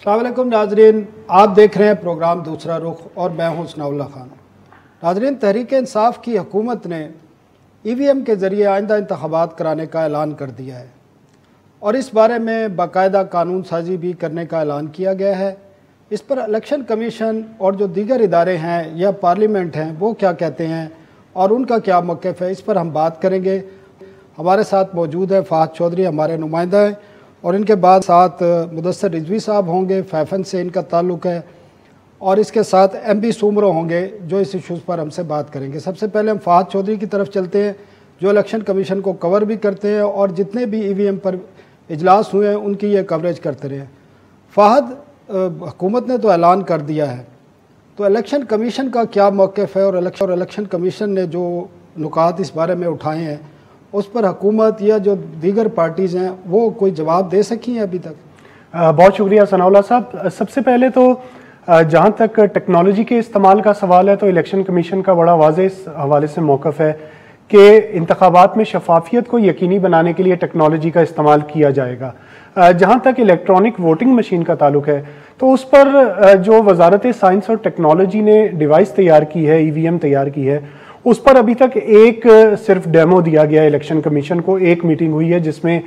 अस्सलाम वालेकुम नाजरीन, आप देख रहे हैं प्रोग्राम दूसरा रुख और मैं हूं सनाउल्लाह खान। नाजरीन, तहरीक इंसाफ की हुकूमत ने EVM के ज़रिए आइंदा इंतखाबात कराने का ऐलान कर दिया है और इस बारे में बाकायदा कानून साजी भी करने का ऐलान किया गया है। इस पर इलेक्शन कमीशन और जो दीगर इदारे हैं या पार्लियामेंट हैं वो क्या कहते हैं और उनका क्या मौक़िफ़ है, इस पर हम बात करेंगे। हमारे साथ मौजूद है फ़ाहद चौधरी, हमारे नुमाइंदा हैं, और इनके बाद साथ मुदस्सर रिजवी साहब होंगे, फैफन से इनका ताल्लुक़ है, और इसके साथ MB सुमरो होंगे जो इस इशूज़ पर हमसे बात करेंगे। सबसे पहले हम फ़ाहद चौधरी की तरफ चलते हैं जो इलेक्शन कमीशन को कवर भी करते हैं और जितने भी EVM पर इजलास हुए हैं उनकी ये कवरेज करते रहे। फ़ाहद, हुकूमत ने तो ऐलान कर दिया है, तो इलेक्शन कमीशन का क्या मौक़िफ़ है और इलेक्शन कमीशन ने जो नुकात इस बारे में उठाए हैं उस पर हुकूमत या जो दीगर पार्टीज़ हैं वो कोई जवाब दे सकी हैं अभी तक? बहुत शुक्रिया सनाउल्लाह साहब। सबसे पहले तो जहाँ तक टेक्नोलॉजी के इस्तेमाल का सवाल है तो इलेक्शन कमीशन का बड़ा वाज़ेह इस हवाले से मौक़िफ़ है कि इंतखाबात में शफाफियत को यकीनी बनाने के लिए टेक्नोलॉजी का इस्तेमाल किया जाएगा। जहाँ तक इलेक्ट्रॉनिक वोटिंग मशीन का ताल्लुक है तो उस पर जो वजारत साइंस और टेक्नोलॉजी ने डिवाइस तैयार की है, EVM तैयार की है, उस पर अभी तक एक सिर्फ डेमो दिया गया इलेक्शन कमीशन को। एक मीटिंग हुई है जिसमें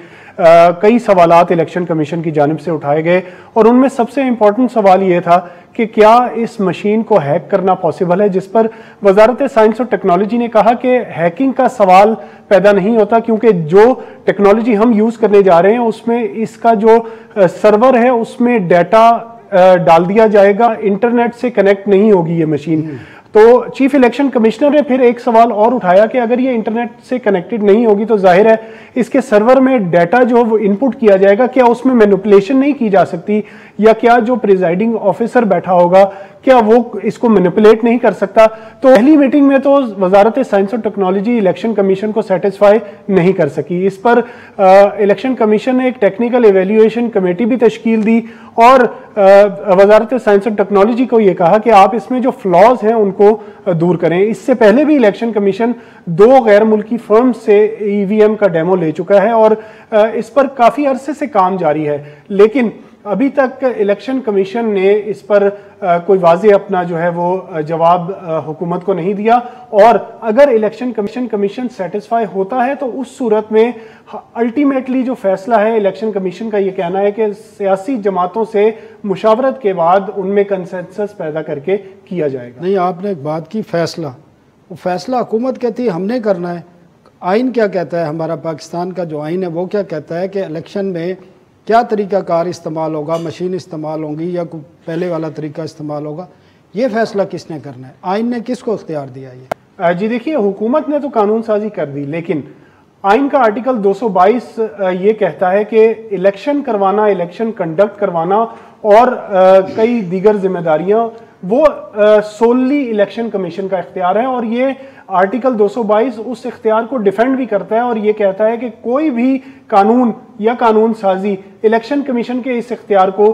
कई सवालात इलेक्शन कमीशन की जानिब से उठाए गए और उनमें सबसे इम्पोर्टेंट सवाल ये था कि क्या इस मशीन को हैक करना पॉसिबल है, जिस पर वजारत साइंस और टेक्नोलॉजी ने कहा कि हैकिंग का सवाल पैदा नहीं होता क्योंकि जो टेक्नोलॉजी हम यूज़ करने जा रहे हैं उसमें इसका जो सर्वर है उसमें डाटा डाल दिया जाएगा, इंटरनेट से कनेक्ट नहीं होगी ये मशीन। तो चीफ इलेक्शन कमिश्नर ने फिर एक सवाल और उठाया कि अगर ये इंटरनेट से कनेक्टेड नहीं होगी तो जाहिर है इसके सर्वर में डाटा जो वो इनपुट किया जाएगा क्या उसमें मैनिपुलेशन नहीं की जा सकती, या क्या जो प्रिजाइडिंग ऑफिसर बैठा होगा क्या वो इसको मैनिपुलेट नहीं कर सकता। तो पहली मीटिंग में तो वजारत साइंस और टेक्नोलॉजी इलेक्शन कमीशन को सेटिस्फाई नहीं कर सकी। इस पर इलेक्शन कमीशन ने एक टेक्निकल एवेल्युएशन कमेटी भी तश्कील दी और वजारत साइंस और टेक्नोलॉजी को ये कहा कि आप इसमें जो फ्लॉज हैं उनको दूर करें। इससे पहले भी इलेक्शन कमीशन 2 गैर मुल्की फर्म से EVM का डेमो ले चुका है और इस पर काफ़ी अरसे से काम जारी है, लेकिन अभी तक इलेक्शन कमीशन ने इस पर कोई वाज़ेह अपना जो है वो जवाब हुकूमत को नहीं दिया। और अगर इलेक्शन कमीशन सेटिस्फाई होता है तो उस सूरत में अल्टीमेटली जो फैसला है इलेक्शन कमीशन का ये कहना है कि सियासी जमातों से मुशावरत के बाद उनमें कंसेंसस पैदा करके किया जाएगा। नहीं, आपने एक बात की फैसला, वो फैसला हुकूमत कहती है हमने करना है। आइन क्या कहता है, हमारा पाकिस्तान का जो आइन है वो क्या कहता है कि इलेक्शन में क्या तरीक़ाकार इस्तेमाल होगा, मशीन इस्तेमाल होंगी या पहले वाला तरीका इस्तेमाल होगा, ये फैसला किसने करना है? आइन ने किसको इख्तियार दिया ये? जी देखिए, हुकूमत ने तो कानून साजी कर दी, लेकिन आइन का आर्टिकल 222 ये कहता है कि इलेक्शन करवाना, इलेक्शन कंडक्ट करवाना और कई दीगर जिम्मेदारियां वो सोलली इलेक्शन कमीशन का इख्तियार है। और ये आर्टिकल 222 उस इख्तियार को डिफेंड भी करता है और ये कहता है कि कोई भी कानून या कानून साजी इलेक्शन कमीशन के इस इख्तियार को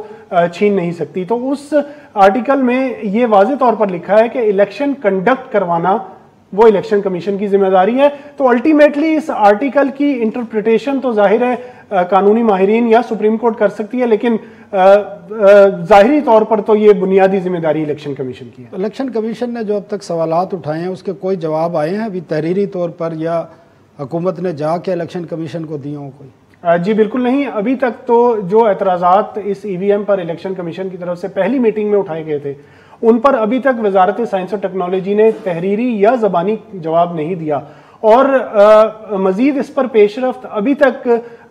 छीन नहीं सकती। तो उस आर्टिकल में ये वाज़ेह तौर पर लिखा है कि इलेक्शन कंडक्ट करवाना वो इलेक्शन कमीशन की जिम्मेदारी है। तो अल्टीमेटली इस आर्टिकल की इंटरप्रिटेशन तो जाहिर है कानूनी माहिरीन या सुप्रीम कोर्ट कर सकती है, लेकिन जाहिरी तौर पर तो ये बुनियादी जिम्मेदारी इलेक्शन कमीशन की है। इलेक्शन कमीशन ने जो अब तक सवालात उठाए हैं उसके कोई जवाब आए हैं अभी तहरीरी तौर पर, या हुकूमत ने जाके इलेक्शन कमीशन को दिए हों कोई? जी बिल्कुल नहीं। अभी तक तो जो एतराज़ात इस EVM पर इलेक्शन कमीशन की तरफ से पहली मीटिंग में उठाए गए थे उन पर अभी तक वजारत साइंस और टेक्नोलॉजी ने तहरीरी या ज़बानी जवाब नहीं दिया और मजीद इस पर पेशरफ्त अभी तक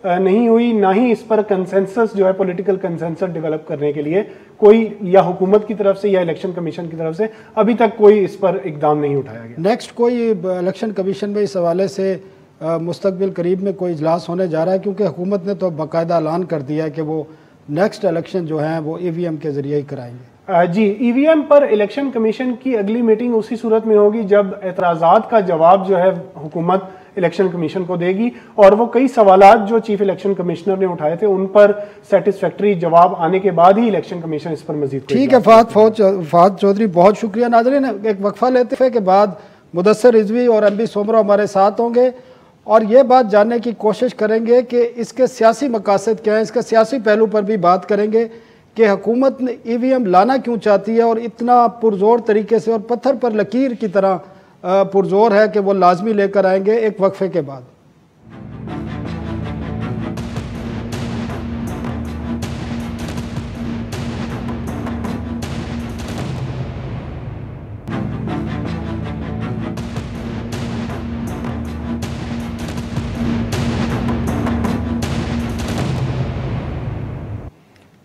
नहीं हुई, ना ही इस पर कंसेंसस जो है पॉलिटिकल कंसेंसस डेवलप करने के लिए कोई या हुकूमत की तरफ से या इलेक्शन कमीशन की तरफ से अभी तक कोई इस पर इकदाम नहीं उठाया गया। नेक्स्ट कोई इलेक्शन कमीशन में इस हवाले से मुस्तकबिल करीब में कोई इजलास होने जा रहा है, क्योंकि हुकूमत ने तो बाकायदा ऐलान कर दिया है कि वो नेक्स्ट इलेक्शन जो है वो EVM के जरिए ही कराएंगे? जी, EVM पर इलेक्शन कमीशन की अगली मीटिंग उसी सूरत में होगी जब एतराज़ात का जवाब जो है हुकूमत इलेक्शन कमीशन को देगी और वो कई सवालात जो चीफ इलेक्शन कमिश्नर ने उठाए थे उन पर सेटिस्फैक्टरी जवाब आने के बाद ही इलेक्शन कमीशन इस पर मजीद। ठीक है फ़ाहद चौधरी, बहुत शुक्रिया। नाज़रीन, एक वक्फा लेते के बाद मुदस्सर रिजवी और MB सुमरो हमारे साथ होंगे और ये बात जानने की कोशिश करेंगे कि इसके सियासी मकासद क्या हैं, इसके सियासी पहलू पर भी बात करेंगे कि हुकूमत ने ईवीएम लाना क्यों चाहती है और इतना पुरजोर तरीके से और पत्थर पर लकीर की तरह पुरजोर है कि वो लाजमी लेकर आएंगे एक वक्फे के बाद।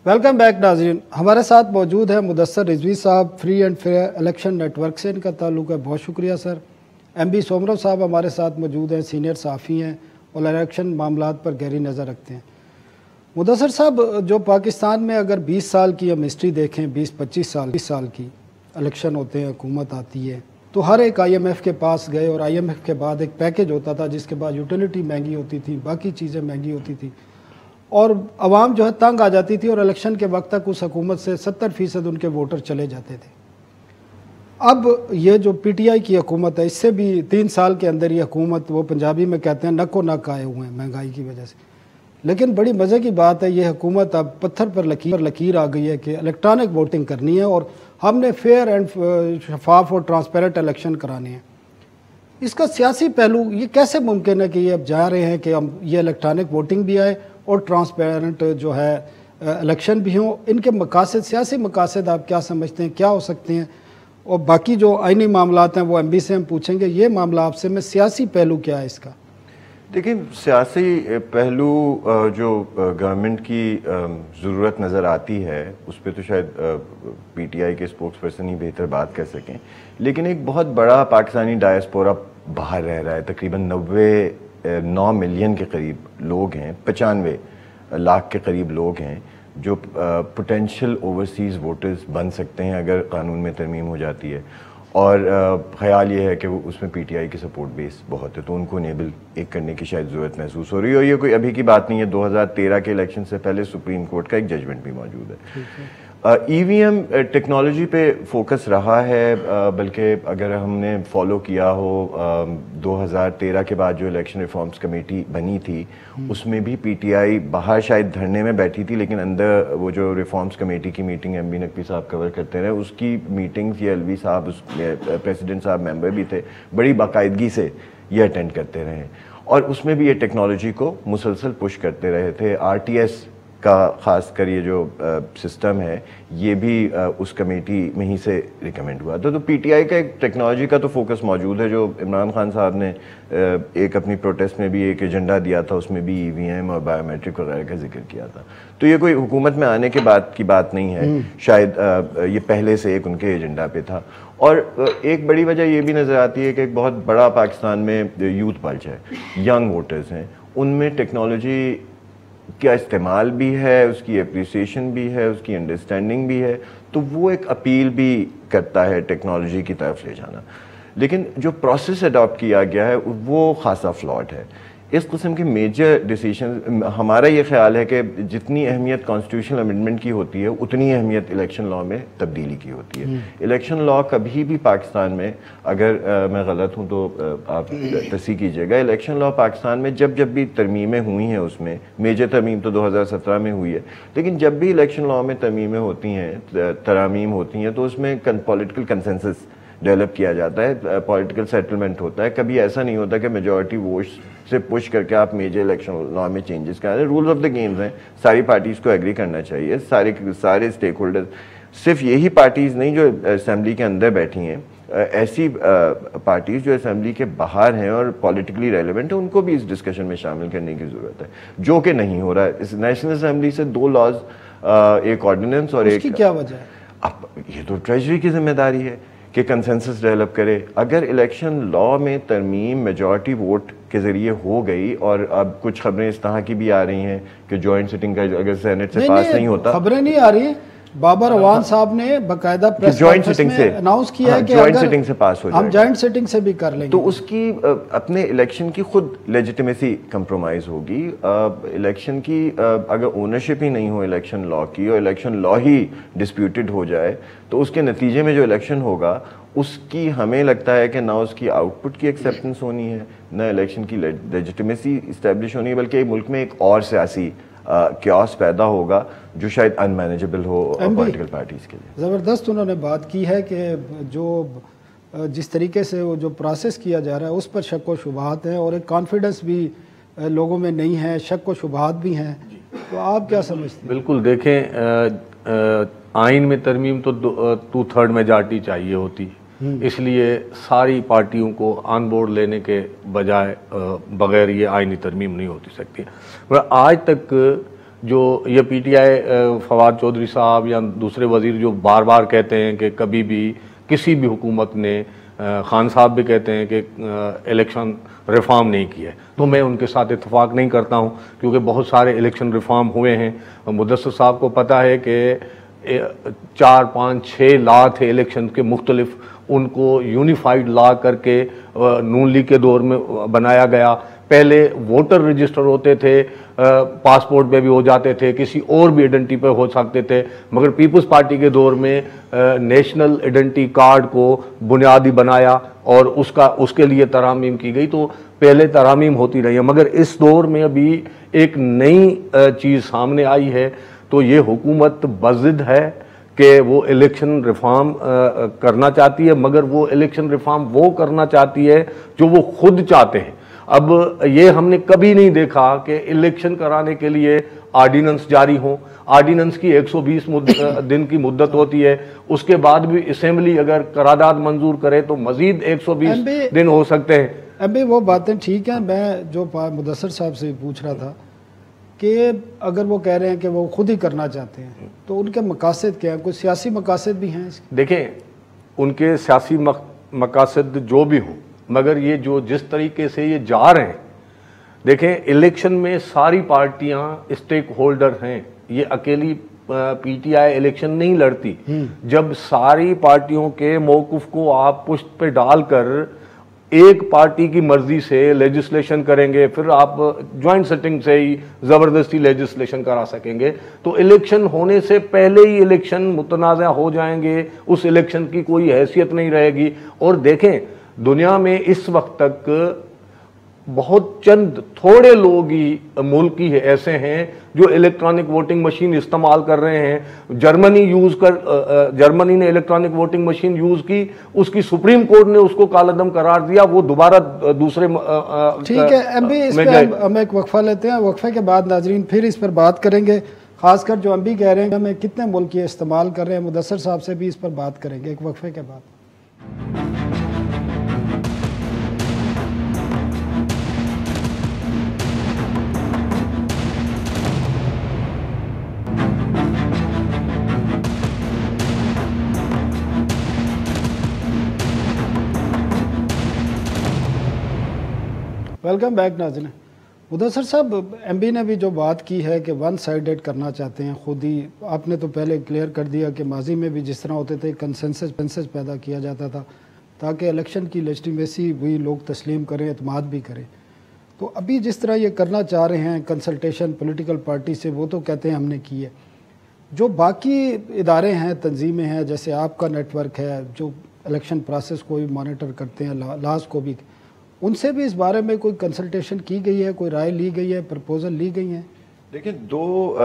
वेलकम बैक नाज़रीन, हमारे साथ मौजूद है मुदस्सर रिजवी साहब, free and fair election network से इनका ताल्लुक़ है। बहुत शुक्रिया सर। MB सोमरव साहब हमारे साथ मौजूद हैं, सीनियर सहाफ़ी हैं और इलेक्शन मामलात पर गहरी नज़र रखते हैं। मुदस्सर साहब, जो पाकिस्तान में अगर 20 साल की हम हिस्ट्री देखें, 20-25 साल की इलेक्शन होते हैं, हुकूमत आती है, तो हर एक IMF के पास गए और IMF के बाद एक पैकेज होता था जिसके बाद यूटिलिटी महंगी होती थी, बाकी चीज़ें महंगी होती थी और आवाम जो है तंग आ जाती थी और इलेक्शन के वक्त तक उस हुकूमत से 70% उनके वोटर चले जाते थे। अब ये जो PTI की हुकूमत है, इससे भी 3 साल के अंदर ये हुकूमत, वो पंजाबी में कहते हैं नको नक आए हुए हैं महंगाई की वजह से। लेकिन बड़ी मज़े की बात है, ये हुकूमत अब पत्थर पर लकीर आ गई है कि इलेक्ट्रॉनिक वोटिंग करनी है और हमने फेयर एंड शफाफ और ट्रांसपेरेंट इलेक्शन कराने हैं। इसका सियासी पहलू ये कैसे मुमकिन है कि ये अब जा रहे हैं कि हम ये इलेक्ट्रॉनिक वोटिंग भी आए और ट्रांसपेरेंट जो है इलेक्शन भी हों? इनके मकासद, सियासी मकासद आप क्या समझते हैं, क्या हो सकते हैं? और बाकी जो आईनी मामलात हैं वो MB से हम पूछेंगे। ये मामला आपसे में सियासी पहलू क्या है इसका? देखिए, सियासी पहलू जो गवर्नमेंट की ज़रूरत नज़र आती है उस पर तो शायद PTI के स्पोक्स पर्सन ही बेहतर बात कर सकें, लेकिन एक बहुत बड़ा पाकिस्तानी डायस्पोरा बाहर रह रहा है। तकरीबन 9 मिलियन के करीब लोग हैं, 95 लाख के करीब लोग हैं जो पोटेंशियल ओवरसीज़ वोटर्स बन सकते हैं अगर कानून में तरमीम हो जाती है। और ख्याल ये है कि वो उसमें PTI की सपोर्ट बेस बहुत है, तो उनको इनेबल एक करने की शायद ज़रूरत महसूस हो रही है। और ये कोई अभी की बात नहीं है, 2013 के इलेक्शन से पहले सुप्रीम कोर्ट का एक जजमेंट भी मौजूद है। EVM टेक्नोलॉजी पे फोकस रहा है, बल्कि अगर हमने फॉलो किया हो 2013 के बाद जो इलेक्शन रिफॉर्म्स कमेटी बनी थी उसमें भी PTI बाहर शायद धरने में बैठी थी, लेकिन अंदर वो जो रिफॉर्म्स कमेटी की मीटिंग MB नकवी साहब कवर करते रहे, उसकी मीटिंग्स ये अलवी साहब, उस प्रेसिडेंट साहब मेंबर भी थे, बड़ी बाकायदगी से ये अटेंड करते रहे और उसमें भी ये टेक्नोलॉजी को मुसलसल पुश करते रहे थे। RTS का ख़ास कर ये जो सिस्टम है ये भी उस कमेटी में ही से रिकमेंड हुआ था। तो PTI का एक टेक्नोलॉजी का तो फोकस मौजूद है। जो इमरान खान साहब ने एक अपनी प्रोटेस्ट में भी एक एजेंडा दिया था, उसमें भी EVM और बायोमेट्रिक वगैरह का जिक्र किया था। तो ये कोई हुकूमत में आने के बाद की बात नहीं है, शायद ये पहले से एक उनके एजेंडा पे था। और एक बड़ी वजह ये भी नज़र आती है कि एक बहुत बड़ा पाकिस्तान में यूथ बल्ज है, यंग वोटर्स हैं, उनमें टेक्नोलॉजी का इस्तेमाल भी है, उसकी एप्रिसिएशन भी है, उसकी अंडरस्टैंडिंग भी है, तो वो एक अपील भी करता है टेक्नोलॉजी की तरफ ले जाना। लेकिन जो प्रोसेस अडॉप्ट किया गया है वो खासा फ्लॉड है। इस किस्म के मेजर डिसीजन, हमारा ये ख्याल है कि जितनी अहमियत कॉन्स्टिट्यूशनल अमेंडमेंट की होती है उतनी अहमियत इलेक्शन लॉ में तब्दीली की होती है। इलेक्शन लॉ कभी भी पाकिस्तान में, अगर मैं गलत हूँ तो आप तस्दीक कीजिएगा, इलेक्शन लॉ पाकिस्तान में जब भी तरमीमें हुई हैं, उसमें मेजर तरमीम तो 2017 में हुई है, लेकिन जब भी इलेक्शन लॉ में तरमीमें होती हैं, तरामीम होती हैं, तो उसमें पॉलिटिकल कंसेंसस डेवलप किया जाता है, पॉलिटिकल सेटलमेंट होता है। कभी ऐसा नहीं होता कि मेजॉरिटी वोट्स से पुश करके आप मेजर इलेक्शन लॉ में चेंजेस करें। रूल्स ऑफ द गेम्स हैं, सारी पार्टीज़ को एग्री करना चाहिए, सारे स्टेक होल्डर्स, सिर्फ यही पार्टीज़ नहीं जो असेंबली के अंदर बैठी हैं, ऐसी पार्टीज़ जो असेंबली के बाहर हैं और पॉलिटिकली रेलिवेंट है, उनको भी इस डिस्कशन में शामिल करने की ज़रूरत है, जो कि नहीं हो रहा है। इस नेशनल असेंबली से 2 लॉज, एक ऑर्डिनेंस और एक, क्या वजह है? अब ये तो ट्रेजरी की जिम्मेदारी है कि कंसेंसस डेवलप करे। अगर इलेक्शन लॉ में तरमीम मेजॉरिटी वोट के जरिए हो गई, और अब कुछ खबरें इस तरह की भी आ रही हैं कि जॉइंट सिटिंग का अगर सेनेट से पास नहीं होता, खबरें नहीं आ रही, बाबर अवान साहब ने बकायदा प्रेस जॉइंट सिटिंग से अनाउंस किया है कि जॉइंट सिटिंग से पास हो जाए, हम जॉइंट सिटिंग से भी कर लेंगे, तो उसकी अपने इलेक्शन की खुद लेजिटिमेसी कंप्रोमाइज होगी। इलेक्शन की अगर ओनरशिप ही नहीं हो इलेक्शन लॉ की, और इलेक्शन लॉ ही डिस्प्यूटेड हो जाए, तो उसके नतीजे में जो इलेक्शन होगा उसकी हमें लगता है कि ना उसकी आउटपुट की एक्सेप्टेंस होनी है, ना इलेक्शन की लेजिटिमेसी इस्टेब्लिश होनी है, बल्कि मुल्क में एक और सियासी क्यास पैदा होगा जो शायद अनमैनेजेबल हो पॉलिटिकल पार्टीज के लिए। ज़बरदस्त उन्होंने बात की है कि जो जिस तरीके से वो जो प्रोसेस किया जा रहा है उस पर शक व शुबहात हैं और एक कॉन्फिडेंस भी लोगों में नहीं है, शक व शुबहात भी हैं। तो आप क्या समझते हैं? बिल्कुल, देखें आइन में तरमीम तो 2/3 मेजॉरिटी चाहिए होती, इसलिए सारी पार्टियों को ऑन बोर्ड लेने के बजाय बगैर ये आइनी तरमीम नहीं होती सकती। मगर आज तक जो ये पीटीआई फवाद चौधरी साहब या दूसरे वजीर जो बार बार कहते हैं कि कभी भी किसी भी हुकूमत ने, खान साहब भी कहते हैं कि इलेक्शन रिफॉर्म नहीं किया है, तो मैं उनके साथ इत्तेफाक नहीं करता हूं, क्योंकि बहुत सारे इलेक्शन रिफॉर्म हुए हैं। मुदस्सिर साहब को पता है कि 4, 5, 6 लॉ थे इलेक्शन के मुख्तलिफ, उनको यूनिफाइड लॉ करके नून लीग के दौर में बनाया गया। पहले वोटर रजिस्टर होते थे, पासपोर्ट पे भी हो जाते थे, किसी और भी आइडेंटिटी पे हो सकते थे, मगर पीपल्स पार्टी के दौर में नेशनल आइडेंटिटी कार्ड को बुनियादी बनाया और उसके लिए तरामीम की गई। तो पहले तरामीम होती रही है, मगर इस दौर में अभी एक नई चीज़ सामने आई है। तो ये हुकूमत बज़िद है कि वो इलेक्शन रिफॉर्म करना चाहती है, मगर वो इलेक्शन रिफॉर्म वो करना चाहती है जो वो खुद चाहते हैं। अब ये हमने कभी नहीं देखा कि इलेक्शन कराने के लिए आर्डिनेंस जारी हो। आर्डिनेंस की 120 दिन की मुद्दत होती है, उसके बाद भी असेंबली अगर करारदाद मंजूर करे तो मजीद 120 दिन हो सकते हैं। अभी वो बातें ठीक हैं। मैं जो मुदस्सिर साहब से पूछ रहा था कि अगर वो कह रहे हैं कि वो खुद ही करना चाहते हैं तो उनके मकासद क्या हैं? कोई सियासी मकासद भी हैं इसके? देखें, उनके सियासी मकासद जो भी हों, मगर ये जो जिस तरीके से ये जा रहे हैं, देखें इलेक्शन में सारी पार्टियां स्टेक होल्डर हैं। ये अकेली पीटीआई इलेक्शन नहीं लड़ती। जब सारी पार्टियों के मौक़िफ़ को आप पुश्त पे डालकर एक पार्टी की मर्जी से लेजिस्लेशन करेंगे, फिर आप ज्वाइंट सेटिंग से ही ज़बरदस्ती लेजिस्लेशन करा सकेंगे, तो इलेक्शन होने से पहले ही इलेक्शन मुतनाज़ा हो जाएंगे, उस इलेक्शन की कोई हैसियत नहीं रहेगी। और देखें, दुनिया में इस वक्त तक बहुत चंद थोड़े लोग ही मुल्क ही ऐसे हैं जो इलेक्ट्रॉनिक वोटिंग मशीन इस्तेमाल कर रहे हैं। जर्मनी ने इलेक्ट्रॉनिक वोटिंग मशीन यूज की, उसकी सुप्रीम कोर्ट ने उसको कालअदम करार दिया, वो दोबारा दूसरे ठीक है। अभी इस पे हम एक वक्फा लेते हैं, वक्फे के बाद नाजरीन फिर इस पर बात करेंगे। खासकर जो हम भी कह रहे हैं हमें कितने मुल्क ये इस्तेमाल कर रहे हैं, मुदस्सिर साहब से भी इस पर बात करेंगे एक वक्फे के बाद। वेलकम बैक नाज़रीन। मुदस्सिर साहब, एमपी ने भी जो बात की है कि वन साइडेड करना चाहते हैं खुद ही, आपने तो पहले क्लियर कर दिया कि माजी में भी जिस तरह होते थे कंसेंसस पैदा किया जाता था ताकि इलेक्शन की लेजिटिमेसी भी लोग तस्लीम करें, एतमाद भी करें। तो अभी जिस तरह ये करना चाह रहे हैं कंसल्टेशन पॉलिटिकल पार्टी से, वो तो कहते हैं हमने की है। जो बाकी इदारे हैं, तंजीमें हैं, जैसे आपका नेटवर्क है जो इलेक्शन प्रोसेस को भी मॉनिटर करते हैं, लॉज को भी, उनसे भी इस बारे में कोई कंसल्टेशन की गई है, कोई राय ली गई है, प्रपोजल ली गई है? देखिए, 2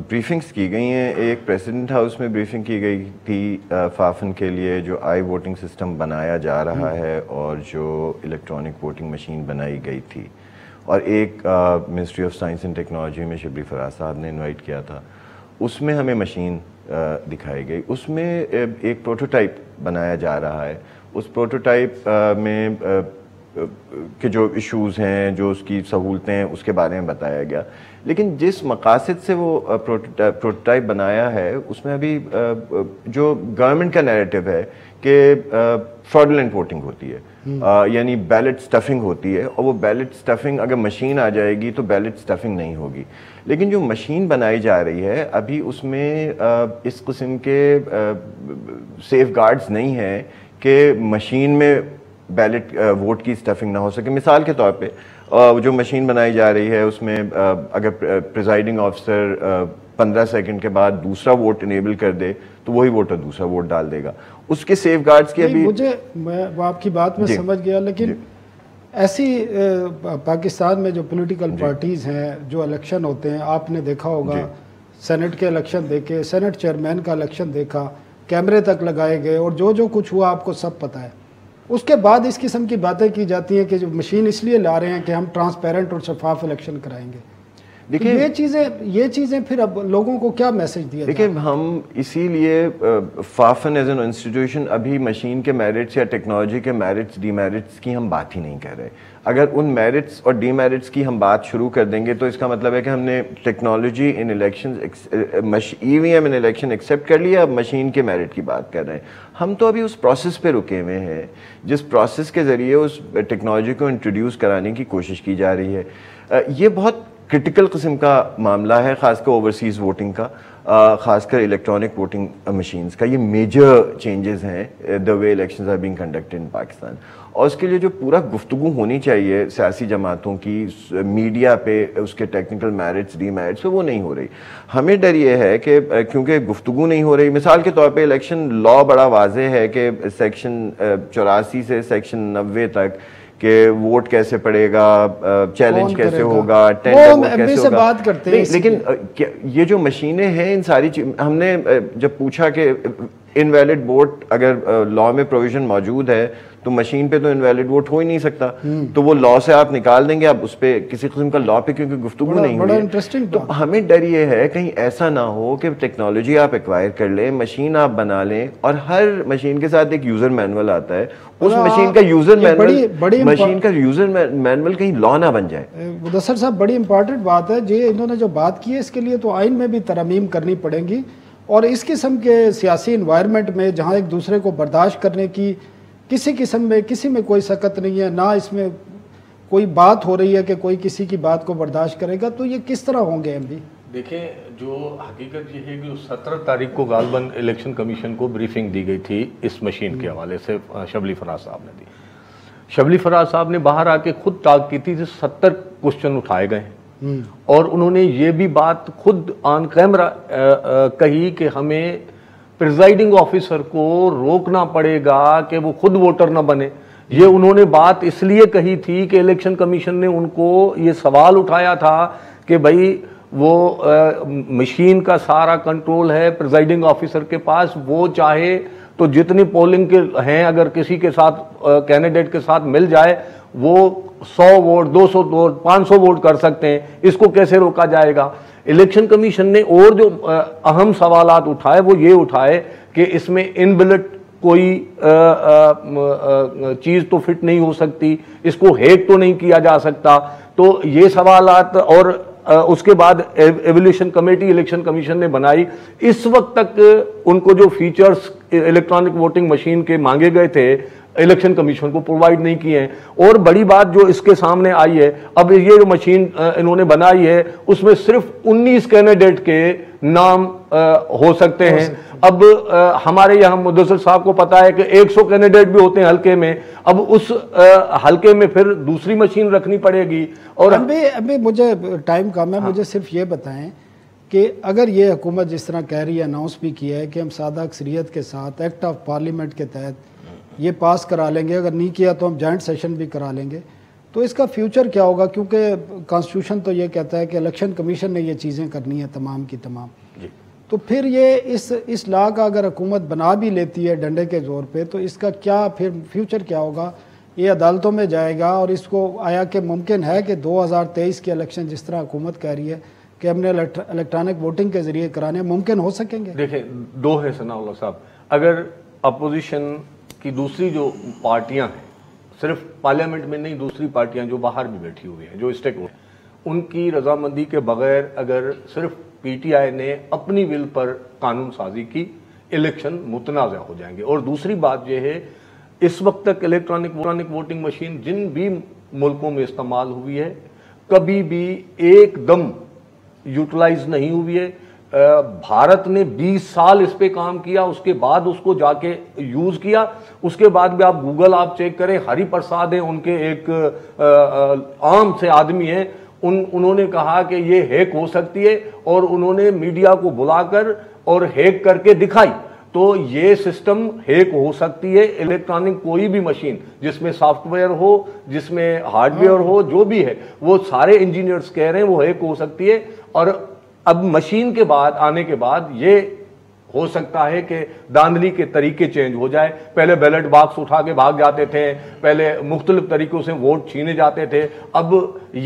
ब्रीफिंग्स की गई हैं। एक प्रेसिडेंट हाउस में ब्रीफिंग की गई थी फाफन के लिए जो आई वोटिंग सिस्टम बनाया जा रहा है और जो इलेक्ट्रॉनिक वोटिंग मशीन बनाई गई थी, और एक ministry of science and technology में शबली फराज साहब ने इनवाइट किया था। उसमें हमें मशीन दिखाई गई, उसमें एक प्रोटोटाइप बनाया जा रहा है। उस प्रोटोटाइप में के जो इश्यूज़ हैं, जो उसकी सहूलतें हैं, उसके बारे में बताया गया। लेकिन जिस मकासद से वो प्रोटोटाइप बनाया है, उसमें अभी जो गवर्नमेंट का नैरेटिव है कि फ्रॉडुलेंट वोटिंग होती है, यानी बैलेट स्टफिंग होती है, और वो बैलेट स्टफिंग अगर मशीन आ जाएगी तो बैलेट स्टफिंग नहीं होगी। लेकिन जो मशीन बनाई जा रही है अभी, उसमें इस किस्म के सेफ गार्ड्स नहीं हैं कि मशीन में बैलेट वोट की स्टफिंग ना हो सके। मिसाल के तौर पे जो मशीन बनाई जा रही है उसमें अगर प्रिजाइडिंग ऑफिसर 15 सेकंड के बाद दूसरा वोट इनेबल कर दे तो वही वोटर दूसरा वोट डाल देगा। उसके सेफ गार्ड्स की अभी मैं आपकी बात में समझ गया, लेकिन ऐसी पाकिस्तान में जो पॉलिटिकल पार्टीज़ हैं, जो इलेक्शन होते हैं, आपने देखा होगा सेनेट के इलेक्शन देखे, सेनेट चेयरमैन का इलेक्शन देखा, कैमरे तक लगाए गए और जो जो कुछ हुआ आपको सब पता है। उसके बाद इस किस्म की बातें की जाती हैं कि जो मशीन इसलिए ला रहे हैं कि हम ट्रांसपेरेंट और शफाफ इलेक्शन कराएंगे। देखिए ये चीज़ें फिर अब लोगों को क्या मैसेज दिया? देखिए हम इसीलिए फाफन एज एन इंस्टीट्यूशन अभी मशीन के मेरिट्स या टेक्नोलॉजी के मेरिट्स डीमेरिट्स की हम बात ही नहीं कर रहे। अगर उन मेरिट्स और डीमेरिट्स की हम बात शुरू कर देंगे तो इसका मतलब है कि हमने technology in election, EVM in election accept कर लिया, अब मशीन के मेरिट की बात कर रहे हैं। हम तो अभी उस प्रोसेस पे रुके हुए हैं जिस प्रोसेस के ज़रिए उस टेक्नोलॉजी को इंट्रोड्यूस कराने की कोशिश की जा रही है। ये बहुत क्रिटिकल किस्म का मामला है, खासकर ओवरसीज़ वोटिंग का, खासकर इलेक्ट्रॉनिक वोटिंग मशीन्स का। ये मेजर चेंजेस हैं the way elections are being conducted in Pakistan, और उसके लिए जो पूरा गुफ्तगू होनी चाहिए सियासी जमातों की मीडिया पे, उसके टेक्निकल मेरिट्स डीमेरिट्स पे, वो नहीं हो रही। हमें डर ये है कि क्योंकि गुफ्तगू नहीं हो रही, मिसाल के तौर पे इलेक्शन लॉ बड़ा वाज़ेह है कि सेक्शन 84 से सेक्शन 90 तक कि वोट कैसे पड़ेगा, चैलेंज कैसे होगा, टेंडर वोट कैसे होगा, बात करते हैं। लेकिन ये जो मशीनें हैं, इन सारी हमने जब पूछा कि इनवैलिड वोट अगर लॉ में प्रोविजन मौजूद है तो मशीन पे तो इनवैलिड वोट हो ही नहीं सकता, तो वो लॉ से आप निकाल देंगे, आप उस पर किसी किस्म का लॉ पे क्योंकि गुफ्तगू नहीं हुई है। तो हमें डर ये है कहीं ऐसा ना हो कि टेक्नोलॉजी आप एक्वायर कर लें, मशीन आप बना लें और हर मशीन के साथ एक यूजर मैनुअल आता है, उस मशीन का यूजर मैनुअल, मशीन का यूजर मैनुअल कहीं लॉ ना बन जाए। मुदस्सर साहब, बड़ी इंपॉर्टेंट बात है जी, इन्होंने जो बात की है इसके लिए तो आइन में भी तरमीम करनी पड़ेगी, और इस किस्म के सियासी इन्वायरमेंट में जहाँ एक दूसरे को बर्दाश्त करने की किसी में कोई सकत नहीं है, ना इसमें कोई बात हो रही है कि कोई किसी की बात को बर्दाश्त करेगा, तो ये किस तरह होंगे? हम भी देखें, जो हकीकत ये है कि 17 तारीख को गालबन इलेक्शन कमीशन को ब्रीफिंग दी गई थी इस मशीन के हवाले से, शबली फराज साहब ने दी। शबली फराज साहब ने बाहर आके खुद टाक की थी, 70 क्वेश्चन उठाए गए और उन्होंने ये भी बात खुद ऑन कैमरा कही कि हमें प्रिजाइडिंग ऑफिसर को रोकना पड़ेगा कि वो खुद वोटर ना बने। ये उन्होंने बात इसलिए कही थी कि इलेक्शन कमीशन ने उनको ये सवाल उठाया था कि भाई वो मशीन का सारा कंट्रोल है प्रिजाइडिंग ऑफिसर के पास, वो चाहे तो जितनी पोलिंग के हैं अगर किसी के साथ कैंडिडेट के साथ मिल जाए वो 100 वोट 200 वोट 500 वोट कर सकते हैं, इसको कैसे रोका जाएगा। इलेक्शन कमीशन ने और जो अहम सवालात उठाए वो ये उठाए कि इसमें इनबिल्ट कोई चीज़ तो फिट नहीं हो सकती, इसको हैक तो नहीं किया जा सकता, तो ये सवालात। और उसके बाद एवोल्यूशन कमेटी इलेक्शन कमीशन ने बनाई, इस वक्त तक उनको जो फीचर्स इलेक्ट्रॉनिक वोटिंग मशीन के मांगे गए थे इलेक्शन कमीशन को प्रोवाइड नहीं किए हैं। और बड़ी बात जो इसके सामने आई है, अब ये जो मशीन इन्होंने बनाई है उसमें सिर्फ 19 कैंडिडेट के नाम हो सकते हैं। अब हमारे यहाँ मुदस्सिर साहब को पता है कि 100 कैंडिडेट भी होते हैं हल्के में, अब उस हल्के में फिर दूसरी मशीन रखनी पड़ेगी। और अभी मुझे टाइम कम है, मुझे सिर्फ ये बताएं कि अगर ये हुकूमत जिस तरह कह रही है, अनाउंस भी किया है कि हम सादा अक्सरियत के साथ एक्ट ऑफ पार्लियामेंट के तहत ये पास करा लेंगे, अगर नहीं किया तो हम जॉइंट सेशन भी करा लेंगे, तो इसका फ्यूचर क्या होगा? क्योंकि कॉन्स्टिट्यूशन तो ये कहता है कि इलेक्शन कमीशन ने ये चीज़ें करनी है तमाम की तमाम। तो फिर ये इस लॉ का अगर हुकूमत बना भी लेती है डंडे के ज़ोर पे, तो इसका क्या फिर फ्यूचर क्या होगा? ये अदालतों में जाएगा और इसको आया कि मुमकिन है कि 2023 के इलेक्शन जिस तरह हुकूमत कह रही है कि हमने इलेक्ट्रॉनिक वोटिंग के ज़रिए कराने, मुमकिन हो सकेंगे? देखिए, दो है सनाउल्लाह साहब, अगर अपोजिशन की दूसरी जो पार्टियां हैं, सिर्फ पार्लियामेंट में नहीं, दूसरी पार्टियां जो बाहर भी बैठी हुई हैं, जो स्टेक हो, उनकी रजामंदी के बगैर अगर सिर्फ पीटीआई ने अपनी विल पर कानून साजी की, इलेक्शन मुतनाज़ा हो जाएंगे। और दूसरी बात यह है, इस वक्त तक इलेक्ट्रॉनिक वोटिंग मशीन जिन भी मुल्कों में इस्तेमाल हुई है कभी भी एकदम यूटिलाइज नहीं हुई है। भारत ने 20 साल इस पे काम किया, उसके बाद उसको जाके यूज किया। उसके बाद भी आप गूगल आप चेक करें, हरि प्रसाद है उनके एक आम से आदमी हैं, उन्होंने कहा कि ये हैक हो सकती है और उन्होंने मीडिया को बुलाकर और हैक करके दिखाई। तो ये सिस्टम हैक हो सकती है। इलेक्ट्रॉनिक कोई भी मशीन जिसमें सॉफ्टवेयर हो, जिसमें हार्डवेयर हो, जो भी है, वो सारे इंजीनियर्स कह रहे हैं वो हैक हो सकती है। और अब मशीन के बाद आने के बाद ये हो सकता है कि धांधली के तरीके चेंज हो जाए। पहले बैलेट बॉक्स उठा के भाग जाते थे, पहले मुख्तलिफ तरीकों से वोट छीने जाते थे। अब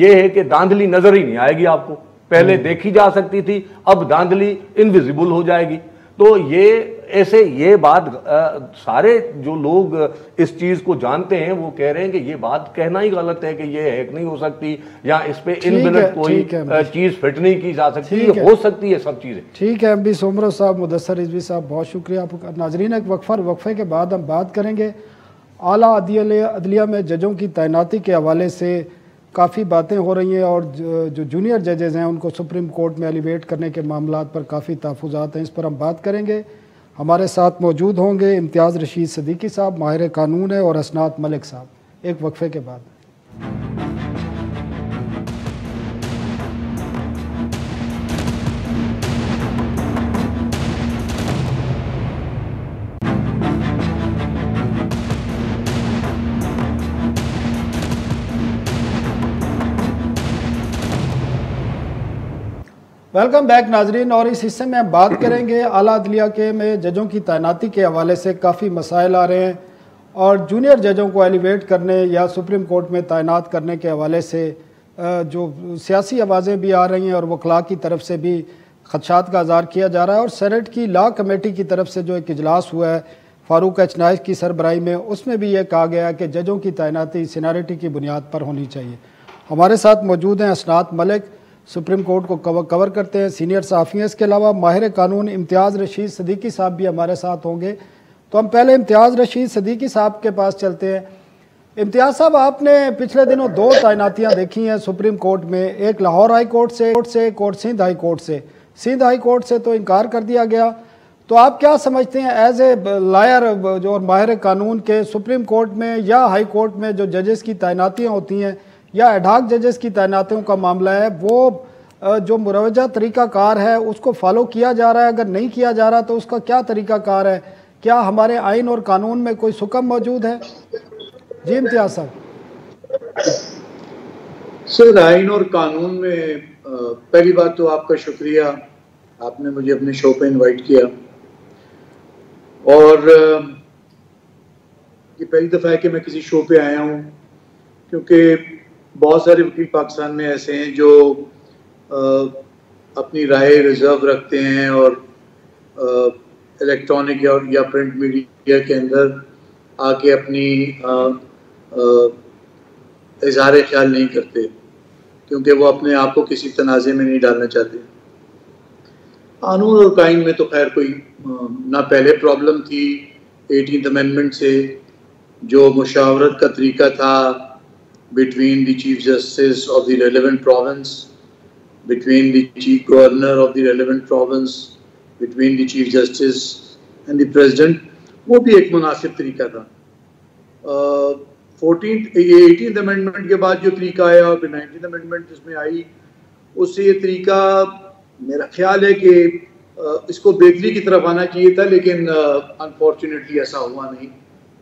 ये है कि धांधली नजर ही नहीं आएगी आपको, पहले देखी जा सकती थी, अब धांधली इनविजिबल हो जाएगी। तो ये बात सारे जो लोग इस चीज को जानते हैं वो कह रहे हैं कि ये बात कहना ही गलत है कि ये हैक नहीं हो सकती या इस पे इनबिल्ट कोई चीज फिट नहीं की जा सकती। हो सकती है सब चीजें। ठीक है एमडी सोमरो साहब, मुदस्सर रिजवी साहब, बहुत शुक्रिया आपका। नाजरीन, एक वक्फे के बाद हम बात करेंगे आला अदलिया में जजों की तैनाती के हवाले से काफ़ी बातें हो रही हैं और जो जूनियर जजेज़ हैं उनको सुप्रीम कोर्ट में एलिवेट करने के मामलात पर काफ़ी तहफ़्फ़ुज़ात हैं। इस पर हम बात करेंगे। हमारे साथ मौजूद होंगे इम्तियाज़ रशीद सदीकी साहब, माहिर कानून है, और असनात मलिक साहब, एक वक्फे के बाद। वेलकम बैक नाजरीन, और इस हिस्से में हम बात करेंगे आला अदलिया के में जजों की तैनाती के हवाले से काफ़ी मसाइल आ रहे हैं और जूनियर जजों को एलिवेट करने या सुप्रीम कोर्ट में तैनात करने के हवाले से जो सियासी आवाज़ें भी आ रही हैं और वकला की तरफ से भी खदशात का इज़हार किया जा रहा है। और सेनेट की लॉ कमेटी की तरफ से जो एक इजलास हुआ है फ़ारूक एच नाइस की सरबराही में, उसमें भी ये कहा गया कि जजों की तैनाती सीनियरिटी की बुनियाद पर होनी चाहिए। हमारे साथ मौजूद हैं असनात मलिक, सुप्रीम कोर्ट को कवर करते हैं, सीनियर सहाफ़ी हैं। इसके अलावा माहिर कानून इम्तियाज़ रशीद सदीकी साहब भी हमारे साथ होंगे। तो हम पहले इम्तियाज़ रशीद सदीकी साहब के पास चलते हैं। इम्तियाज़ साहब, आपने पिछले दिनों 2 तैनातियाँ देखी हैं सुप्रीम कोर्ट में, एक लाहौर हाई कोर्ट से एक और सिंध हाई कोर्ट से। सिंध हाई कोर्ट से तो इनकार कर दिया गया। तो आप क्या समझते हैं एज ए लायर जो माहिर कानून के, सुप्रीम कोर्ट में या हाई कोर्ट में जो जजेस की तैनातियाँ होती हैं या एडहॉक जजेस की तैनातियों का मामला है, वो जो मुरवजा तरीक़ाकार है उसको फॉलो किया जा रहा है? अगर नहीं किया जा रहा तो उसका क्या तरीक़ाकार है? क्या हमारे आइन और कानून में कोई सुकम मौजूद है? जी इम्तियाज़ साहब। सर, आइन और कानून में पहली बात तो आपका शुक्रिया, आपने मुझे अपने शो पे इनवाइट किया। और ये पहली दफ़ा है कि मैं किसी शो पे आया हूँ, क्योंकि बहुत सारे वकील पाकिस्तान में ऐसे हैं जो अपनी राय रिजर्व रखते हैं और इलेक्ट्रॉनिक या प्रिंट मीडिया के अंदर आके अपनी इज़हार ख्याल नहीं करते, क्योंकि वो अपने आप को किसी तनाज़े में नहीं डालना चाहते। कानून और कायन में तो खैर कोई ना पहले प्रॉब्लम थी 18th अमेंडमेंट से, जो मुशावरत का तरीका था between the Chief Justice of the relevant province, between the Chief Governor of the relevant province, between the Chief Justice and the President, वो भी एक मुनासिब तरीका था। 18th अमेंडमेंट के बाद जो तरीका आया और फिर 19th अमेंडमेंट जिसमें आई, उससे ये तरीका मेरा ख्याल है कि इसको बेहतरी की तरफ आना चाहिए था, लेकिन अनफॉर्चुनेटली ऐसा हुआ नहीं।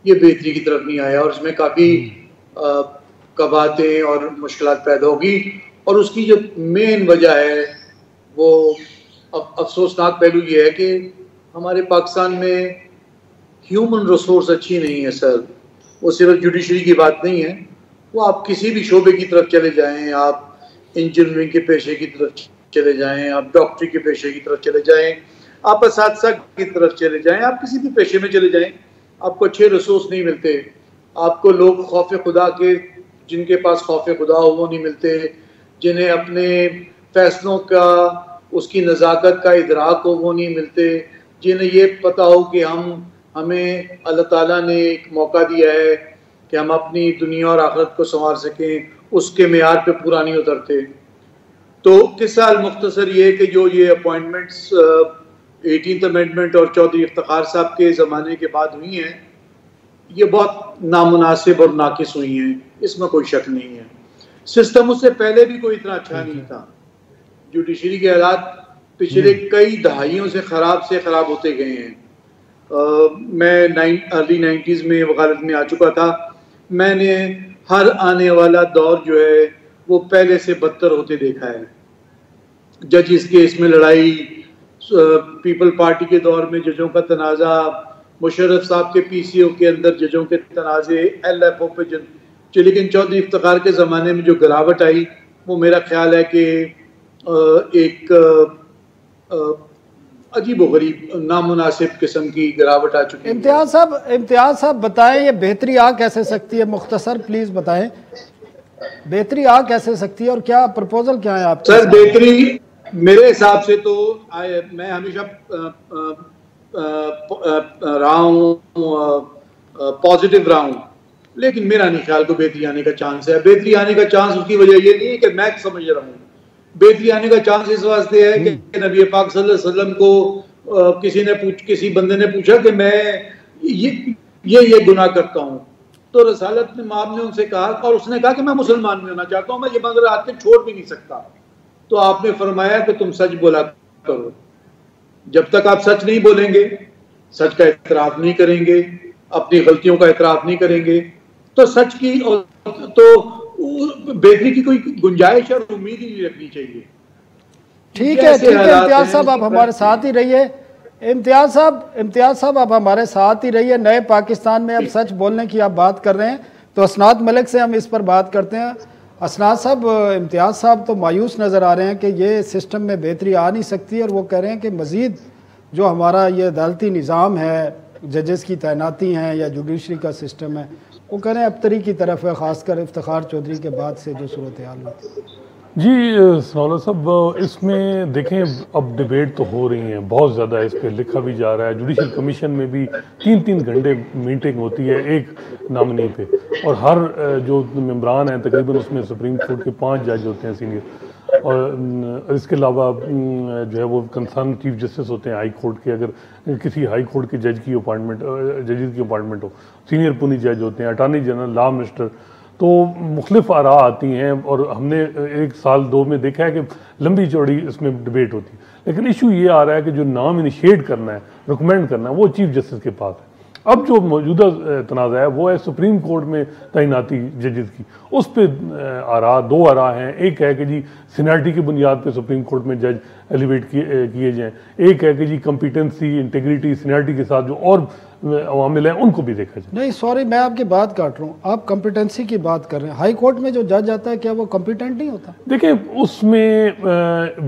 ये बेहतरी की तरफ नहीं आया और इसमें काफ़ी कबातें और मुश्किलात पैदा होगी। और उसकी जो मेन वजह है वो अफसोसनाक पहलू ये है कि हमारे पाकिस्तान में ह्यूमन रिसोर्स अच्छी नहीं है सर। वो सिर्फ जुडिशरी की बात नहीं है, वो आप किसी भी शोबे की तरफ चले जाएं, आप इंजीनियरिंग के पेशे की तरफ चले जाएं, आप डॉक्टरी के पेशे की तरफ चले जाएं, आप असातिज़ा की तरफ चले जाएं, आप किसी भी पेशे में चले जाएं, आपको अच्छे रिसोर्स नहीं मिलते। आपको लोग खौफ खुदा के, जिनके पास खौफ खुदा हो वो नहीं मिलते, जिन्हें अपने फैसलों का, उसकी नज़ाकत का इदराक हो वो नहीं मिलते, जिन्हें ये पता हो कि हमें अल्लाह ताला ने एक मौका दिया है कि हम अपनी दुनिया और आखिरत को संवार सकें, उसके मेयार पे पूरा नहीं उतरते। तो किस्सा मुख्तसर ये कि जो ये अपॉइंटमेंट्स 18th अमेंडमेंट और चौधरी इफ्तिखार साहब के ज़माने के बाद हुई हैं, ये बहुत नामुनासिब और नाकिस हुई हैं, इसमें कोई शक नहीं है। सिस्टम उससे पहले भी कोई इतना अच्छा नहीं था। जुडिशरी के हालात पिछले कई दहाइयों से ख़राब होते गए हैं। मैं अर्ली 90s में वकालत में आ चुका था। मैंने हर आने वाला दौर जो है वो पहले से बदतर होते देखा है। जजिस केस में लड़ाई, पीपल पार्टी के दौर में जजों का तनाज़ा, मुशर्रफ साहब के PCO के अंदर जजों के तनाज़े, LFO पे लेकिन चौधरी इफ्तिखार के ज़माने में जो गिरावट आई वो मेरा ख्याल है कि एक अजीब व गरीब नामुनासिब किस्म की गिरावट आ चुकी है। इम्तियाज साहब बताएं, ये बेहतरी आ कैसे सकती है? मुख्तसर प्लीज बताएं, बेहतरी आ कैसे सकती है और क्या प्रपोजल क्या है आपके? सर बेहतरी मेरे हिसाब से तो मैं हमेशा रहा हूँ, पॉजिटिव रहा हूँ, लेकिन मेरा नहीं ख्याल को बेहतरी आने का चांस है। बेहतरी आने का चांस उसकी वजह ये नहीं है कि मैं समझ रहा हूँ, बेहतरी आने का चांस इस वास्ते है कि नबी पाक सल्लल्लाहु अलैहि वसल्लम को किसी बंदे ने पूछा कि मैं ये गुनाह करता हूँ, तो रसालत ने माम ने उनसे कहा, और उसने कहा कि मैं मुसलमान भी होना चाहता हूँ, मैं ये मगर आते छोड़ भी नहीं सकता। तो आपने फरमाया कि तुम सच बोला करो। जब तक आप सच नहीं बोलेंगे, सच का एतराफ नहीं करेंगे, अपनी गलतियों का एतराफ नहीं करेंगे, तो सच की तो बेहतरी की कोई गुंजाइश और उम्मीद ही नहीं रखनी चाहिए। ठीक है इम्तियाज साहब आप हमारे साथ ही रहिए। इम्तियाज साहब आप हमारे साथ ही रहिए। नए पाकिस्तान में अब सच बोलने की आप बात कर रहे हैं, तो असनाद मलिक से हम इस पर बात करते हैं। असनाद साहब, इम्तियाज साहब तो मायूस नज़र आ रहे हैं कि ये सिस्टम में बेहतरी आ नहीं सकती, और वो कह रहे हैं कि मज़ीद जो हमारा ये अदालती निज़ाम है, जजेस की तैनाती हैं या जुडिशरी का सिस्टम है, वो कह रहे हैं अबतरी की तरफ है, ख़ासकर इफ्तिखार चौधरी के बाद से जो सूरत हाल हुई। जी सनाउल्लाह साहब, इसमें देखें अब डिबेट तो हो रही है बहुत ज़्यादा, इस पर लिखा भी जा रहा है। जुडिशल कमीशन में भी 3-3 घंटे मीटिंग होती है एक नामनी पे, और हर जो मेंबरान हैं तकरीबन उसमें सुप्रीम कोर्ट के 5 जज होते हैं सीनियर, और इसके अलावा जो है वो कंसर्न चीफ जस्टिस होते हैं हाई कोर्ट के। अगर किसी हाई कोर्ट के जज की अपॉइंटमेंट, जजेस की अपॉइंटमेंट हो, सीनियर पुनी जज होते हैं, अटॉर्नी जनरल, लॉ मिनिस्टर, तो मुख्तलिफ आरा आती हैं। और हमने 1 साल 2 में देखा है कि लंबी चौड़ी इसमें डिबेट होती है, लेकिन इशू ये आ रहा है कि जो नाम इनिशिएट करना है, रिकमेंड करना है, वो चीफ जस्टिस के पास है। अब जो मौजूदा तनाज़ा है वो है सुप्रीम कोर्ट में तैनाती जजेस की। उस पर 2 आरा हैं। एक है कि जी सीनियरिटी की बुनियाद पर सुप्रीम कोर्ट में जज एलिवेट किए जाएँ, एक है कि जी कम्पिटेंसी, इंटीग्रिटी, सीनियरिटी के साथ जो और अवामिल हैं उनको भी देखा जाए। नहीं सॉरी, मैं आपकी बात काट रहा हूँ, आप कॉम्पिटेंसी की बात कर रहे हैं। हाई कोर्ट में जो जज आता है क्या वो कॉम्पिटेंट नहीं होता? देखिए उसमें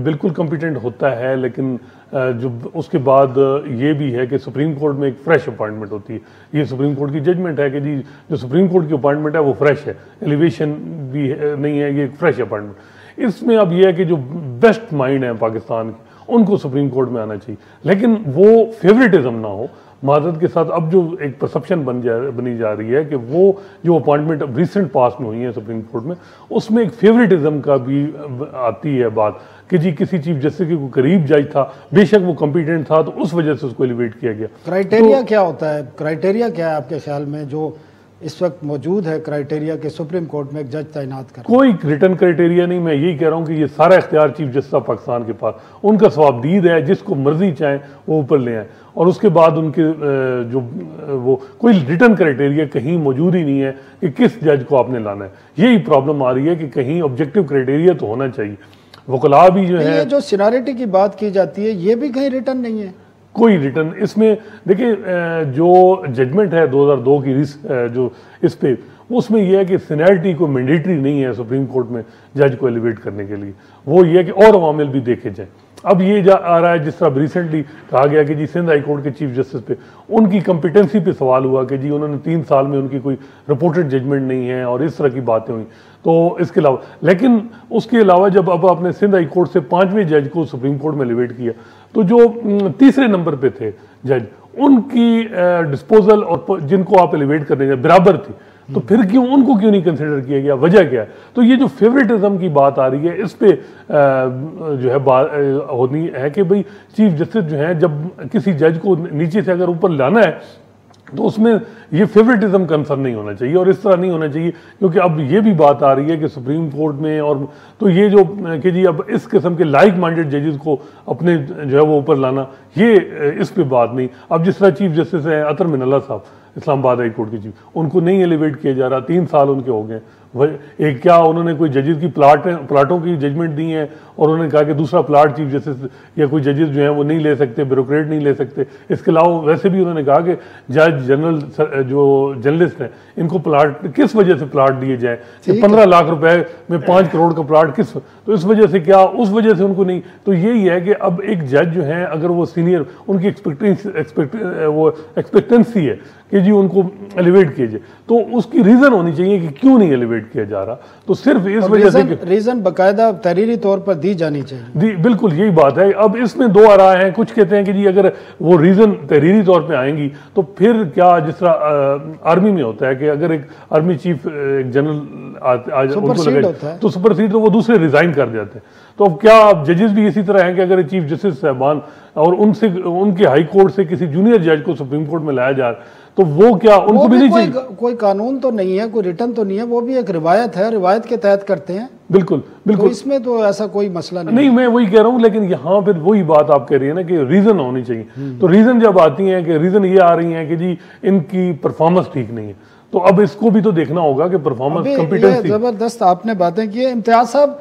बिल्कुल कॉम्पिटेंट होता है, लेकिन जो उसके बाद ये भी है कि सुप्रीम कोर्ट में एक फ्रेश अपॉइंटमेंट होती है। ये सुप्रीम कोर्ट की जजमेंट है कि जी जो सुप्रीम कोर्ट की अपॉइंटमेंट है वो फ्रेश है, एलिवेशन भी नहीं है, ये एक फ्रेश अपॉइंटमेंट। इसमें अब ये है कि जो बेस्ट माइंड है पाकिस्तान के, उनको सुप्रीम कोर्ट में आना चाहिए, लेकिन वो फेवरेटिज्म ना हो। मादत के साथ अब जो एक परसेप्शन बनी जा रही है कि वो जो अपॉइंटमेंट रिसेंट पास में हुई है सुप्रीम कोर्ट में, उसमें एक फेवरेटिज्म का भी आती है बात कि जी किसी चीफ जस्टिस के करीब जज था, बेशक वो कॉम्पिटेंट था, तो उस वजह से उसको एलिवेट किया गया। क्राइटेरिया क्या होता है? क्राइटेरिया क्या है आपके ख्याल में जो इस वक्त मौजूद है क्राइटेरिया के सुप्रीम कोर्ट में एक जज तैनात कर? कोई रिटर्न क्राइटेरिया नहीं। मैं यही कह रहा हूँ कि ये सारा इख्तियार चीफ जस्टिस ऑफ पाकिस्तान के पास, उनका सवाबदीद है, जिसको मर्जी चाहें वो ऊपर ले आए, और उसके बाद उनके जो वो कोई रिटर्न क्राइटेरिया कहीं मौजूद ही नहीं है कि किस जज को आपने लाना है। यही प्रॉब्लम आ रही है कि कहीं ऑब्जेक्टिव क्राइटेरिया तो होना चाहिए। वकला भी जो है, जो सीनियरिटी की बात की जाती है, ये भी कहीं रिटर्न नहीं है, कोई रिटर्न इसमें। देखिए जो जजमेंट है 2002 की जो इस पे, उसमें यह है कि सीनियरिटी को मैंडेटरी नहीं है सुप्रीम कोर्ट में जज को एलिवेट करने के लिए, वो ये है कि और अवामिल भी देखे जाएं। अब ये आ रहा है, जिस तरह रिसेंटली कहा गया कि जी सिंध हाई कोर्ट के चीफ जस्टिस पे उनकी कम्पिटेंसी पे सवाल हुआ कि जी उन्होंने 3 साल में उनकी कोई रिपोर्टेड जजमेंट नहीं है, और इस तरह की बातें हुई। तो इसके अलावा, लेकिन उसके अलावा जब अब आपने सिंध हाई कोर्ट से 5वें जज को सुप्रीम कोर्ट में एलिवेट किया, तो जो 3रे नंबर पे थे जज, उनकी डिस्पोजल और जिनको आप एलिवेट करने बराबर थी, तो फिर उनको क्यों नहीं कंसिडर किया गया? वजह क्या है? तो ये जो फेवरेटिज्म की बात आ रही है, इस पे जो है बात होनी है कि भाई चीफ जस्टिस जो है, जब किसी जज को नीचे से अगर ऊपर लाना है तो उसमें ये फेवरेटिज्म कंसर्न नहीं होना चाहिए और इस तरह नहीं होना चाहिए, क्योंकि अब ये भी बात आ रही है कि सुप्रीम कोर्ट में और तो ये जो कि जी अब इस किस्म के लाइक माइंडेड जजेस को अपने जो है वो ऊपर लाना, ये इस पे बात नहीं। अब जिस तरह चीफ जस्टिस है अतर मिनल्ला साहब इस्लामाबाद हाई कोर्ट के चीफ, उनको नहीं एलिवेट किया जा रहा, 3 साल उनके हो गए। एक क्या उन्होंने कोई जजेस की प्लाटों की जजमेंट दी है और उन्होंने कहा कि दूसरा प्लाट चीफ जस्टिस या कोई जजेस जो हैं वो नहीं ले सकते, ब्यूरोक्रेट नहीं ले सकते। इसके अलावा वैसे भी उन्होंने कहा कि जज जनरल जो जर्नलिस्ट हैं इनको प्लाट किस वजह से प्लाट दिए जाए, 15 लाख रुपए में 5 करोड़ का प्लाट किस, तो इस वजह से क्या, उस वजह से उनको नहीं। तो यही है कि अब एक जज जो है अगर वो सीनियर, उनकी एक्सपेक्टेंसी है कि जी उनको एलिवेट किया जाए, तो उसकी रीजन होनी चाहिए कि क्यों नहीं एलिवेट किया जा रहा। तो सिर्फ इस वजह से रीजन बाकायदा तहरीरी तौर पर दी जानी चाहिए। बिल्कुल यही बात है। अब इसमें 2 आराय हैं, कुछ कहते हैं कि जी अगर वो रीजन तहरीरी तौर पे आएंगी तो फिर क्या, जिस तरह आर्मी में होता है कि अगर एक आर्मी चीफ एक जनरल उनको लगे तो सुपरसीड, तो वो दूसरे रिजाइन कर जाते हैं। तो अब क्या जजेस भी इसी तरह हैं कि अगर चीफ जस्टिस साहबान और उनसे उनके हाई कोर्ट से किसी जूनियर जज को सुप्रीम कोर्ट में लाया जा तो वो क्या उनको भी नहीं चाहिए? कोई कानून तो नहीं है, कोई रिटर्न तो नहीं है, वो भी एक रिवायत है, रिवायत के तहत करते हैं। बिल्कुल बिल्कुल, तो इसमें तो ऐसा कोई मसला नहीं। नहीं, मैं वही कह रहा हूँ, लेकिन यहाँ फिर वही बात आप कह रही है ना कि रीजन होनी चाहिए। तो रीजन जब आती है कि रीजन ये आ रही है कि जी इनकी परफॉर्मेंस ठीक नहीं है, तो अब इसको भी तो देखना होगा कि परफॉर्मेंस कॉम्पिटेंसी। जबरदस्त आपने बातें की। इम्तियाज साहब,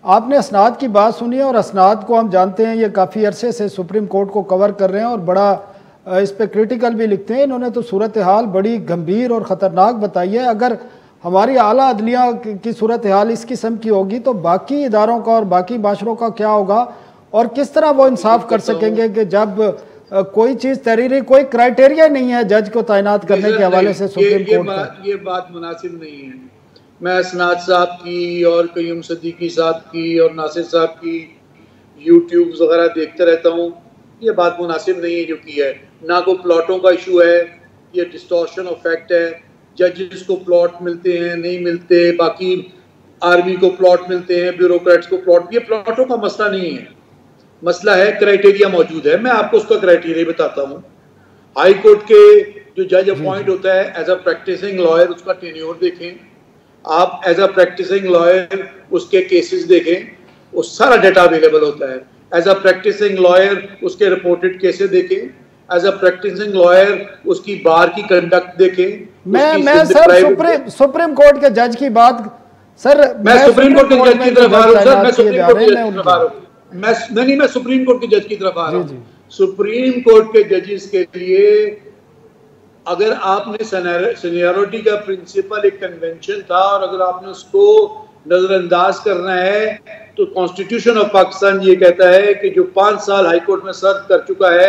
आपने असनाद की बात सुनी और असनाद को हम जानते हैं ये काफ़ी अरसे से सुप्रीम कोर्ट को कवर कर रहे हैं और बड़ा इस पे क्रिटिकल भी लिखते हैं। इन्होंने तो सूरत हाल बड़ी गंभीर और ख़तरनाक बताई है। अगर हमारी आला अदलिया की सूरत हाल इस किस्म की होगी तो बाकी इदारों का और बाकी माशरों का क्या होगा, और किस तरह वो इंसाफ कर सकेंगे कि जब कोई चीज़ तहरीरी, कोई क्राइटेरिया नहीं है जज को तैनात करने के हवाले से सुप्रीम कोर्ट का। ये बात मुनासिब नहीं है। मैं असनाद साहब की और कयूम सदीकी साहब की और नासिर साहब की यूट्यूब्स वगैरह देखते रहता हूँ। ये बात मुनासिब नहीं है जो की है। ना को प्लॉटों का इशू है, ये डिस्टॉर्शन ऑफ फैक्ट है। जजेस को प्लॉट मिलते हैं, नहीं मिलते, बाकी आर्मी को प्लॉट मिलते हैं, ब्यूरोक्रेट्स को प्लॉट। ये प्लॉटों का मसला नहीं है, मसला है क्राइटेरिया मौजूद है। मैं आपको उसका क्राइटेरिया बताता हूँ। हाई कोर्ट के जो जज अपॉइंट होता है एज अ प्रैक्टिसिंग लॉयर, उसका टेन्योर देखें आप। एज अ प्रैक्टिसिंग लॉयर उसके केसेस देखें, वो सारा डाटा अवेलेबल होता है। एज अ प्रैक्टिसिंग लॉयर उसके रिपोर्टेड केसेस देखें। एज अ प्रैक्टिसिंग लॉयर उसकी बार की कंडक्ट देखें। मैं सर सुप्रीम कोर्ट के जज की बात, सर मैं सुप्रीम कोर्ट के जज की तरफ आ रहा हूं। सर मैं सुप्रीम कोर्ट की तरफ आ रहा हूं। मैं सुप्रीम कोर्ट के जज की तरफ आ रहा हूं। सुप्रीम कोर्ट के जजेस के लिए अगर आपने सीनियरिटी का प्रिंसिपल एक कन्वेंशन था और अगर आपने उसको नजरअंदाज करना है तो कॉन्स्टिट्यूशन ऑफ पाकिस्तान ये कहता है कि जो 5 साल हाई कोर्ट में सर्व कर चुका है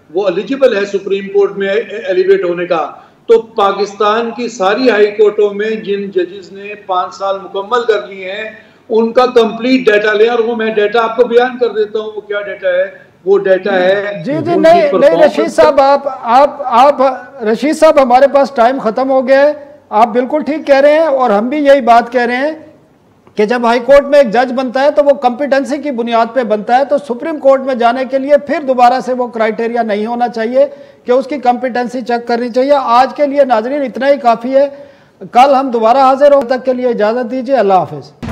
वो एलिजिबल है सुप्रीम कोर्ट में एलिवेट होने का। तो पाकिस्तान की सारी हाई कोर्टों में जिन जजेस ने 5 साल मुकम्मल कर लिए हैं उनका कंप्लीट डाटा लें, और वो मैं डाटा आपको बयान कर देता हूँ। वो क्या डाटा है? वो डाटा है जी नहीं रशीद साहब, आप रशीद साहब, हमारे पास टाइम खत्म हो गया है। आप बिल्कुल ठीक कह रहे हैं और हम भी यही बात कह रहे हैं कि जब हाई कोर्ट में एक जज बनता है तो वो कॉम्पिटेंसी की बुनियाद पे बनता है। तो सुप्रीम कोर्ट में जाने के लिए फिर दोबारा से वो क्राइटेरिया नहीं होना चाहिए कि उसकी कॉम्पिटेंसी चेक करनी चाहिए। आज के लिए नाजरीन इतना ही काफ़ी है। कल हम दोबारा हाजिर हो, तक के लिए इजाज़त दीजिए। अल्लाह हाफिज़।